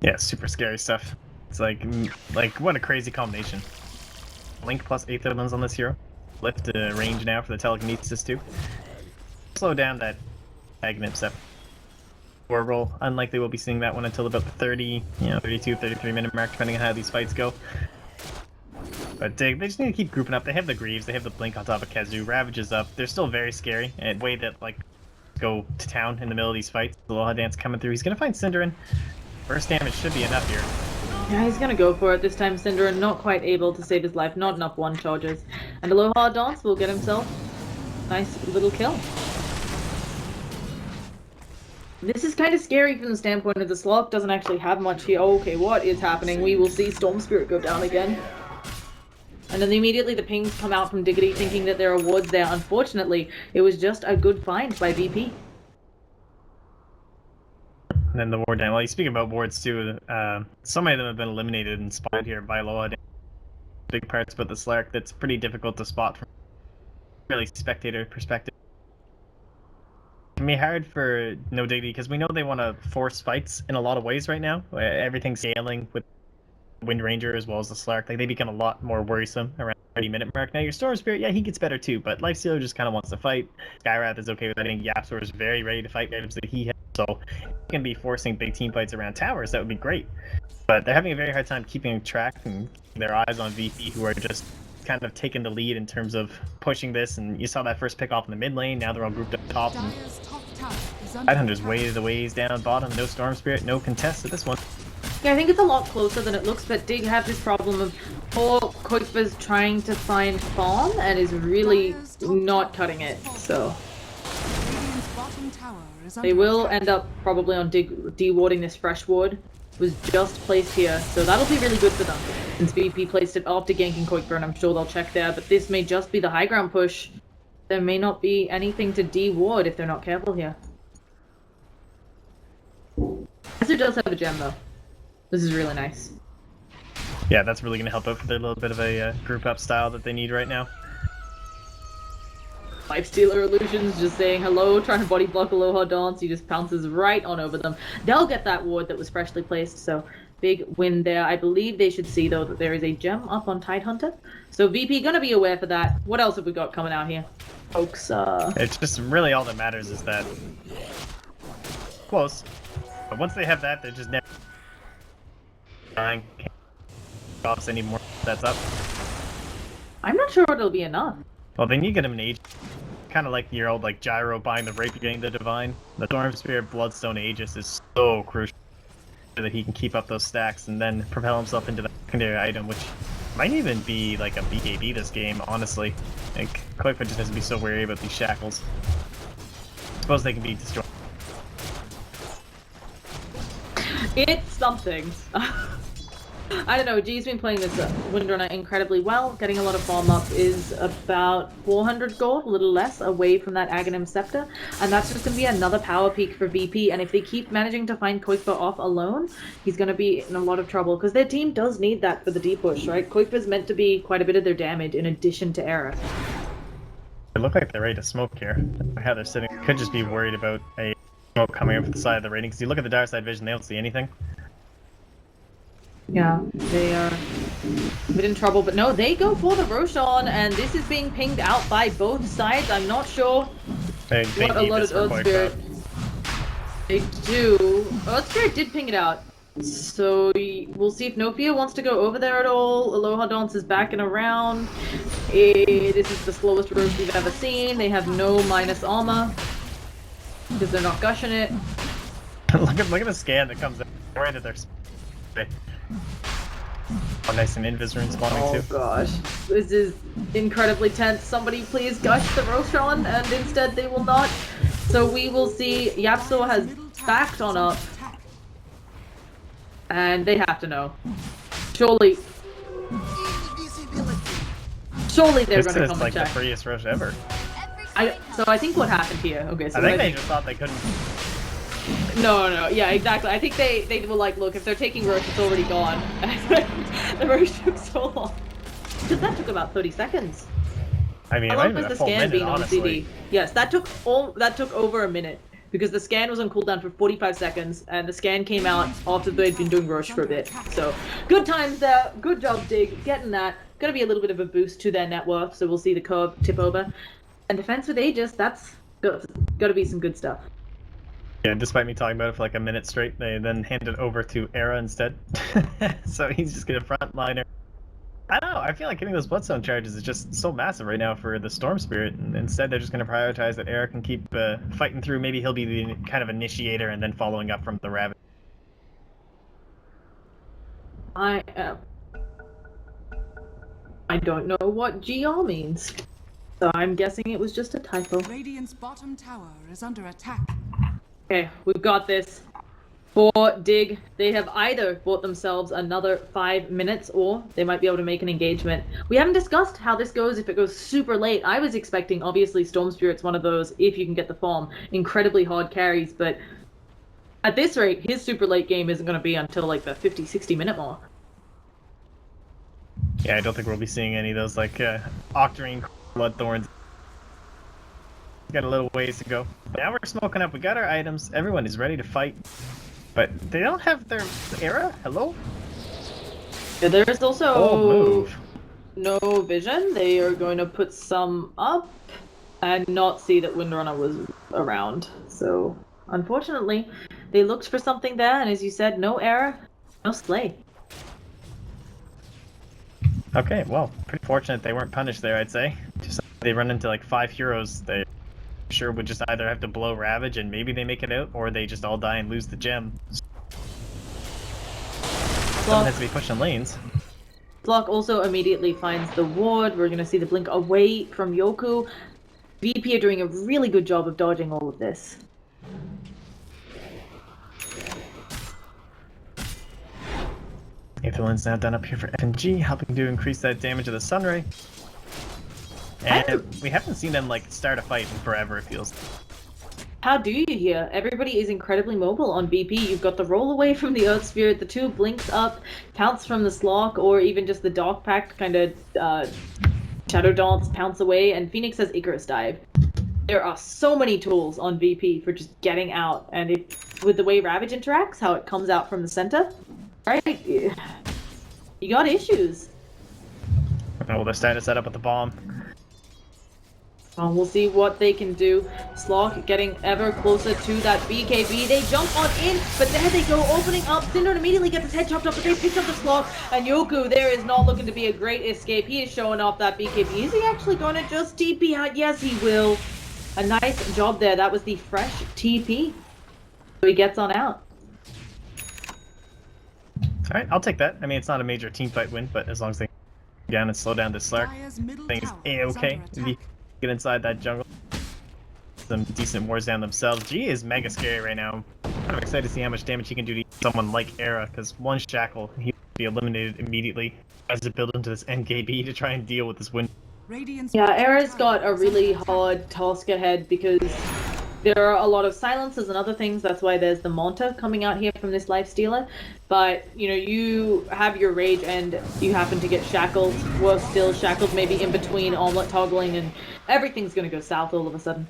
Yeah, super scary stuff. It's like what a crazy combination. Blink plus Aether Lens on this hero. Lift range now for the telekinesis too. Slow down that Aghanim step. Roll. Unlikely we'll be seeing that one until about the 32, 33 minute mark, depending on how these fights go. But Dig, they just need to keep grouping up. They have the Greaves, they have the Blink on top of Kezu, Ravage is up. They're still very scary. And way that like go to town in the middle of these fights. The Aloha Dance coming through. He's gonna find Cinderin. First damage should be enough here. Yeah, he's gonna go for it this time. Cinderin not quite able to save his life. Not enough one charges. And Aloha Dance will get himself a nice little kill. This is kind of scary from the standpoint of the Slock doesn't actually have much here. Oh, okay, what is happening? We will see Storm Spirit go down again. And then immediately the pings come out from Diggity thinking that there are wards there. Unfortunately, it was just a good find by VP. And then the ward down. Well, you speak about wards too. So many of them have been eliminated and spotted here by Aloha. Big parts about the Slark that's pretty difficult to spot from really spectator perspective. It can be hard for No Diggity because we know they want to force fights in a lot of ways right now. Everything's scaling with Wind Ranger as well as the Slark. Like they become a lot more worrisome around the 30-minute mark. Now your Storm Spirit, yeah, he gets better too, but Lifestealer just kind of wants to fight. Skywrath is okay with that. I think Yapsor is very ready to fight items that he has, so he can be forcing big team fights around towers. That would be great. But they're having a very hard time keeping track and keeping their eyes on VP, who are just kind of taking the lead in terms of pushing this. And you saw that first pick off in the mid lane. Now they're all grouped up top. And Tidehunter's way the ways down bottom. No Storm Spirit, no contest at this one. Yeah, I think it's a lot closer than it looks, but Dig have this problem of poor Koikva's trying to find farm and is really not cutting it, so they will end up probably on Dig de-warding this fresh ward. It was just placed here, so that'll be really good for them. Since VP placed it after ganking Koikva, and I'm sure they'll check there, but this may just be the high ground push. There may not be anything to de-ward if they're not careful here. Azu does have a gem though. This is really nice. Yeah, that's really going to help out for their little bit of a group up style that they need right now. Lifestealer Illusions just saying hello, trying to body block Aloha Dance. He just pounces right on over them. They'll get that ward that was freshly placed, so big win there. I believe they should see, though, that there is a gem up on Tidehunter. So VP going to be aware for that. What else have we got coming out here, folks? It's just really all that matters is that... Close. But once they have that, they're just never... Can't off any more sets up. I'm not sure it'll be enough. Well, then you get him an Aegis. Kind of like your old like Gyro buying the Rape, getting the Divine. The Storm Spirit Bloodstone Aegis is so crucial so that he can keep up those stacks and then propel himself into the secondary item, which might even be like a BKB this game, honestly. Like, Koikva just has to be so wary about these shackles. I suppose they can be destroyed. It's something. I don't know, G's been playing this Windrunner incredibly well. Getting a lot of farm up is about 400 gold, a little less, away from that Aghanim Scepter. And that's just going to be another power peak for VP. And if they keep managing to find Koikva off alone, he's going to be in a lot of trouble. Because their team does need that for the D-push, right? Koikva's meant to be quite a bit of their damage in addition to Era. They look like they're ready to smoke here. How they're sitting. Could just be worried about a smoke coming up from the side of the rating. Because you look at the Dire Side Vision, they don't see anything. Yeah, they are a bit in trouble, but no, they go for the Roshan, and this is being pinged out by both sides. I'm not sure They what a lot of Earth Spirit. They do. Earth Spirit did ping it out, so we'll see if No Fear wants to go over there at all. Aloha Dance is backing around. This is the slowest road we've ever seen. They have no minus armor because they're not gushing it. look at the scan that comes right at their space. Oh, nice, and invis rune spawning Oh too. gosh, this is incredibly tense. Somebody please gush the Roshan, and instead they will not. So we will see Yapso has backed on up, and they have to know. Surely they're going to come like and check. the freest rush ever. So I think what happened here. Okay, so I think they just thought they couldn't. No, yeah, exactly. I think they were like, look, if they're taking Roche, it's already gone. The Roche took so long. Because that took about 30 seconds. I mean, How it long might was have the been a full scan minute, being on honestly. CD? Yes, that took over a minute. Because the scan was on cooldown for 45 seconds, and the scan came out after they'd been doing Roche for a bit. So, good times there. Good job, Dig, getting that. Gonna be a little bit of a boost to their net worth, so we'll see the curve tip over. And defense with Aegis, that's good. Gotta be some good stuff. Yeah, despite me talking about it for like a minute straight, they then handed over to Era instead. So he's just gonna frontliner. I don't know, I feel like getting those Bloodstone charges is just so massive right now for the Storm Spirit, and instead they're just gonna prioritize that Era can keep fighting through. Maybe he'll be the kind of initiator and then following up from the Ravage. I don't know what GR means. So I'm guessing it was just a typo. Radiant's bottom tower is under attack. Okay, we've got this. For Dig, they have either bought themselves another 5 minutes, or they might be able to make an engagement. We haven't discussed how this goes if it goes super late. I was expecting, obviously, Storm Spirit's one of those, if you can get the farm, incredibly hard carries, but at this rate, his super late game isn't going to be until like the 50-60 minute mark. Yeah, I don't think we'll be seeing any of those like Octarine Bloodthorns. Got a little ways to go. Now we're smoking up. We got our items. Everyone is ready to fight. But they don't have their Era? Hello? Yeah, there's also Bold move. no vision. They are going to put some up and not see that Windrunner was around. So, unfortunately, they looked for something there, and as you said, no Era, no Slay. Okay, well, pretty fortunate they weren't punished there, I'd say. Just they run into like 5 heroes. They sure would just either have to blow Ravage and maybe they make it out, or they just all die and lose the gem. Someone has to be pushing lanes. Block also immediately finds the ward. We're going to see the blink away from Yoku. VP are doing a really good job of dodging all of this. Aetherland's now done up here for FNG, helping to increase that damage of the Sunray. And we haven't seen them like start a fight in forever, it feels. How do you here? Everybody is incredibly mobile on BP. You've got the roll away from the Earth Spirit, the 2 blinks up, pounce from the Slock, or even just the Dark Pact kind of Shadow Dance, pounce away, and Phoenix has Icarus Dive. There are so many tools on VP for just getting out, and with the way Ravage interacts, how it comes out from the center, right? You got issues. Oh, they're starting to set up with the bomb. We'll see what they can do. Slock getting ever closer to that BKB. They jump on in, but there they go, opening up. Syndrome immediately gets his head chopped up, but they picked up the Slock. And Yoku there is not looking to be a great escape. He is showing off that BKB. Is he actually going to just TP out? Yes, he will. A nice job there. That was the fresh TP. So he gets on out. Alright, I'll take that. I mean, it's not a major team fight win, but as long as they get down and slow down this Slark, things A-okay. Get inside that jungle. Some decent wars down themselves. G is mega scary right now. I'm kind of excited to see how much damage he can do to someone like Era, because one shackle, he'll be eliminated immediately as to build into this NKB to try and deal with this win. Yeah, Era's got a really hard task ahead because there are a lot of silences and other things. That's why there's the Monta coming out here from this Lifestealer. But, you know, you have your rage and you happen to get shackled. Well, still shackled maybe in between omelet toggling, and everything's going to go south all of a sudden.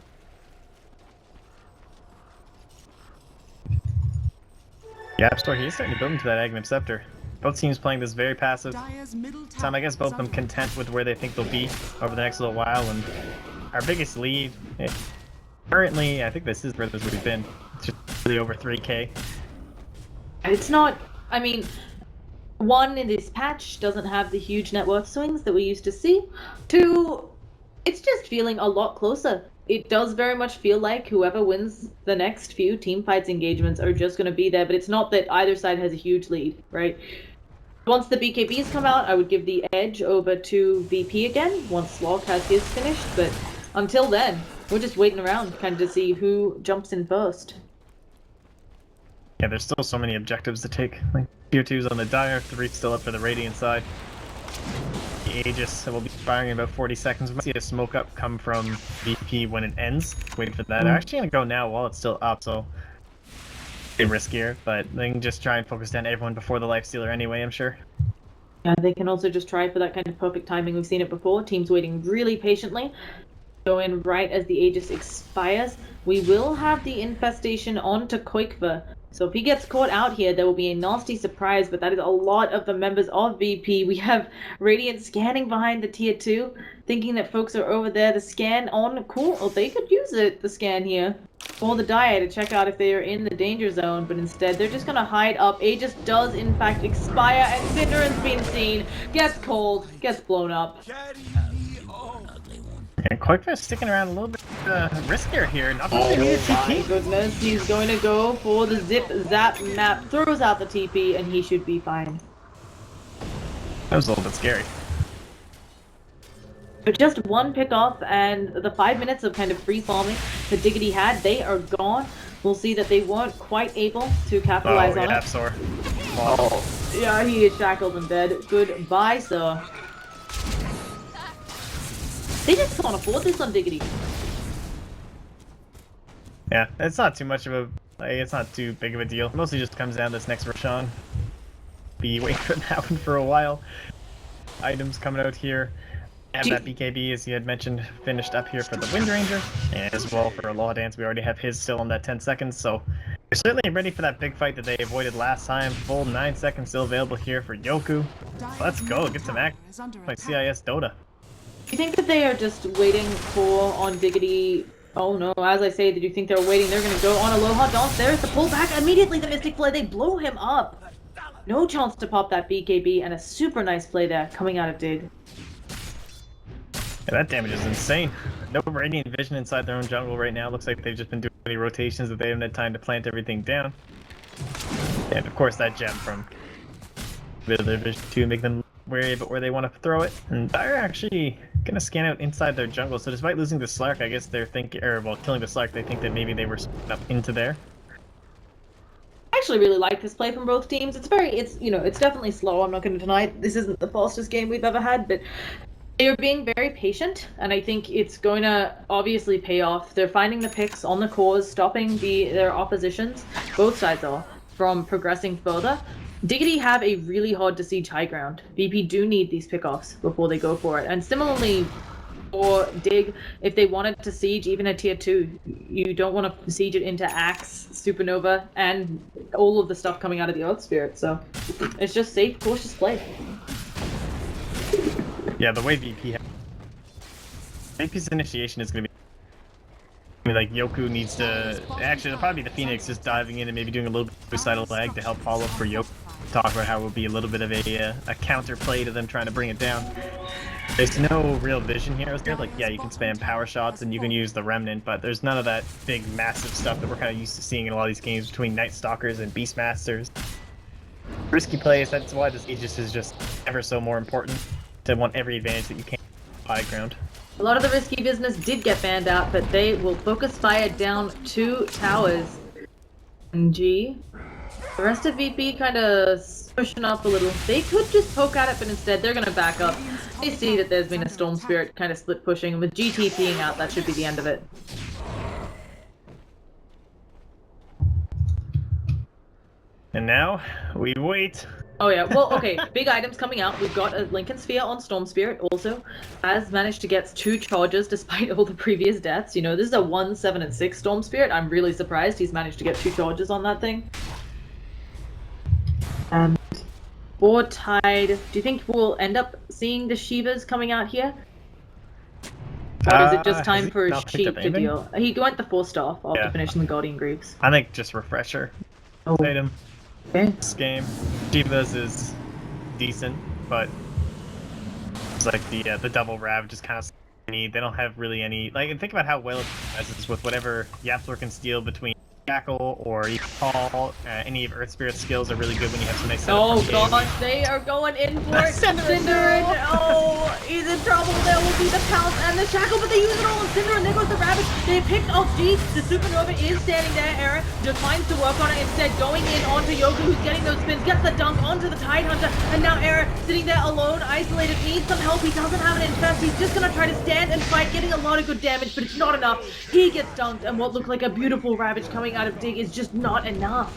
Yeah, App Store, he's starting to build into that Aghanim Scepter. Both teams playing this very passive. I guess both of them content with where they think they'll be over the next little while. And our biggest lead, currently, I think this is where we've been. It's just really over 3K. It's not, I mean, one, this patch doesn't have the huge net worth swings that we used to see. Two, it's just feeling a lot closer. It does very much feel like whoever wins the next few team fights engagements are just going to be there, but it's not that either side has a huge lead, right? Once the BKBs come out, I would give the edge over to VP again, once Slog has his finished, but until then, we're just waiting around kind of to see who jumps in first. Yeah, there's still so many objectives to take. Like, tier 2's on the Dire, 3's still up for the Radiant side. The Aegis will be firing in about 40 seconds. We might see a smoke up come from VP when it ends. Wait for that. They're actually going to go now while it's still up, so a bit riskier, but they can just try and focus down everyone before the Lifestealer anyway, I'm sure. Yeah, they can also just try for that kind of perfect timing. We've seen it before. Teams waiting really patiently. Go in right as the Aegis expires. We will have the infestation onto Koikva. So if he gets caught out here, there will be a nasty surprise, but that is a lot of the members of VP. We have Radiant scanning behind the tier 2, thinking that folks are over there. The scan on, cool, oh, they could use it, the scan here, for the Dire to check out if they are in the danger zone, but instead they're just gonna hide up. Aegis does in fact expire, and Cinderan's been seen, gets cold, gets blown up. And Koikva's sticking around a little bit riskier here. Not Oh really my goodness, he's going to go for the zip zap map, throws out the TP, and he should be fine. That was a little bit scary. But just one pick off, and the 5 minutes of kind of free farming that Diggity had, they are gone. We'll see that they weren't quite able to capitalize on it. Absor. Oh, yeah, he is shackled and dead. Goodbye, sir. They just can't afford this on Diggity. Yeah, it's not too much of a, like, it's not too big of a deal. It mostly just comes down to this next Roshan. Be waiting for that one for a while. Items coming out here. Have that BKB, as you had mentioned, finished up here for the Wind Ranger. And as well for Law Dance, we already have his still on that 10 seconds, so we're certainly ready for that big fight that they avoided last time. Full 9 seconds still available here for Yoku. Let's go, get some action by CIS Dota. Do you think that they are just waiting for on Diggity? Oh no, as I say, did you think they're waiting? They're going to go on Aloha Dance. There's the pullback. Immediately the Mystic Flare, they blow him up. No chance to pop that BKB, and a super nice play there coming out of Dig. Yeah, that damage is insane. No Radiant Vision inside their own jungle right now. Looks like they've just been doing any rotations that they haven't had time to plant everything down. And of course that gem from a bit of their vision to make them wary about where they want to throw it. And they're actually gonna scan out inside their jungle. So despite losing the Slark, I guess they're thinking, or well, killing the Slark, they think that maybe they were up into there. I actually really like this play from both teams. It's it's definitely slow. I'm not going to deny it. This isn't the fastest game we've ever had, but they're being very patient, and I think it's going to obviously pay off. They're finding the picks on the cores, stopping their oppositions, both sides are, from progressing further. Diggity have a really hard to siege high ground. VP do need these pickoffs before they go for it. And similarly for Dig, if they wanted to siege even a tier 2, you don't want to siege it into Axe, Supernova, and all of the stuff coming out of the Earth Spirit. So it's just safe, cautious play. Yeah, the way VP's initiation is going to be, I mean, like, Yoku needs to, actually, it'll probably be the Phoenix just diving in and maybe doing a little bit of suicidal lag to help follow up for Yoku. Talk about how it will be a little bit of a counter play to them trying to bring it down. There's no real vision here. It's like, yeah, you can spam power shots and you can use the Remnant, but there's none of that big, massive stuff that we're kind of used to seeing in a lot of these games between Night Stalkers and Beastmasters. Risky plays, that's why this Aegis is just ever so more important, to want every advantage that you can high ground. A lot of the risky business did get banned out, but they will focus fire down 2 towers. And G. The rest of VP kind of pushing up a little. They could just poke at it, but instead they're going to back up. They see that there's been a Storm Spirit kind of split pushing, and with GTPing out, that should be the end of it. And now, we wait. Oh yeah, well, okay, big items coming out. We've got a Lincoln Sphere on Storm Spirit also. Has managed to get 2 charges despite all the previous deaths. You know, this is a 1, 7, and 6 Storm Spirit. I'm really surprised he's managed to get 2 charges on that thing. And for Tide, do you think we'll end up seeing the Shivas coming out here? Or is it just time for Sheep to deal? He went the 4-star after finishing the Guardian Greaves. I think just refresher item. Okay. This game, Shivas is decent, but it's like the double Rav just kind of need. They don't have really any, like, think about how well it does with whatever Yapzor can steal between Jackal or even Paul. Any of Earth Spirit's skills are really good when you have some nice setup. Oh god, they are going in for it. Cinderin, oh, he's in trouble. There will be the Pounce and the Shackle, but they use it all on Cinderin. There goes the Ravage. They picked off G. The Supernova is standing there. Aaron declines to work on it, instead going in onto Yoku, who's getting those spins, gets the dunk onto the Tidehunter, and now Aaron sitting there alone, isolated, needs some help. He doesn't have an infest. He's just gonna try to stand and fight, getting a lot of good damage, but it's not enough. He gets dunked, and what looked like a beautiful Ravage coming out of Dig is just not enough.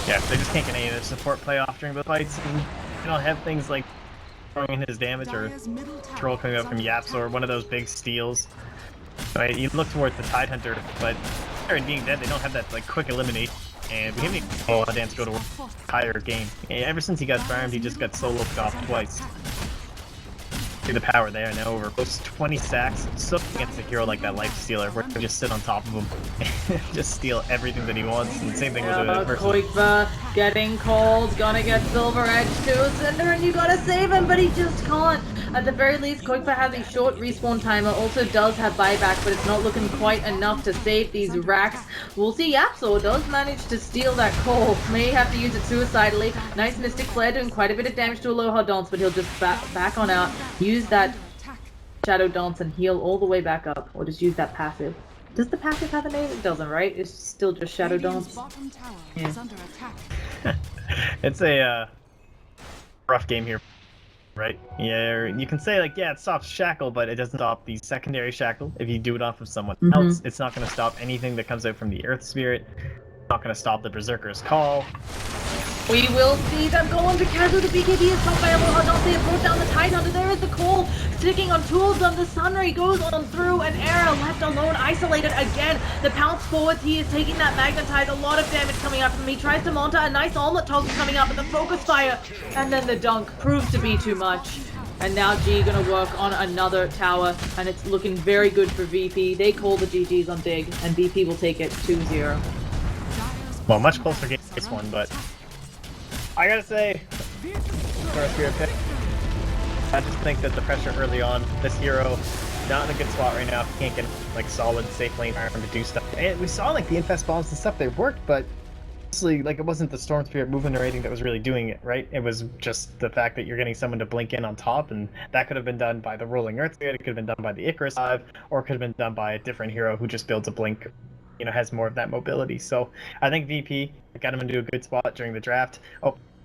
Yeah, they just can't get any of the support play off during the fights, and they don't have things like throwing in his damage or troll coming up from Yaps or one of those big steals. Right, you look towards the Tidehunter, but being dead, they don't have that like quick eliminate, and we haven't even Dance go to an entire game. Ever since he got farmed, he just got soloed off twice. See the power there now, over close to 20 stacks. So against a hero like that Life Stealer, where you can just sit on top of him and just steal everything that he wants. And same thing with the person. Koikva getting cold, gonna get Silver Edge too. Cinder, and you gotta save him, but he just can't. At the very least, Koikva has a short respawn timer, also does have buyback, but it's not looking quite enough to save these racks. We'll see. Yapzor does manage to steal that coal. May have to use it suicidally. Nice Mystic Flare doing quite a bit of damage to Aloha Dance, but he'll just back on out. Use that Shadow Dance and heal all the way back up, or just use that passive. Does the passive have a name? It doesn't, right? It's still just Shadow Dance. Yeah. It's a rough game here, right? Yeah, you can say like, yeah, it stops Shackle, but it doesn't stop the secondary Shackle. If you do it off of someone else, it's not going to stop anything that comes out from the Earth Spirit. It's not going to stop the Berserker's Call. We will see them go on to Kazu. The BKB is stopped by Aloha Dance. They approach down the Tidehunter. There is the call. Sticking on two of them. The Sunray goes on through, and Era left alone, isolated again. The Pounce forwards. He is taking that Magnetize. A lot of damage coming up from him. He tries to mount a nice Omelette Toggle coming up, but the Focus Fire and then the Dunk proves to be too much. And now G gonna work on another tower, and it's looking very good for VP. They call the GGs on Dig, and VP will take it 2-0. Well, much closer game this one, but I gotta say, Star Spirit pick. I just think that the pressure early on, this hero, not in a good spot right now. Can't get like solid, safe lane time to do stuff. And we saw like the infest bombs and stuff, they worked, but honestly, like it wasn't the Storm Spirit movement or anything that was really doing it, right? It was just the fact that you're getting someone to blink in on top, and that could have been done by the Rolling Earth Spirit, it could have been done by the Icarus Hive, or it could have been done by a different hero who just builds a blink, you know, has more of that mobility. So I think VP got him into a good spot during the draft. Oh,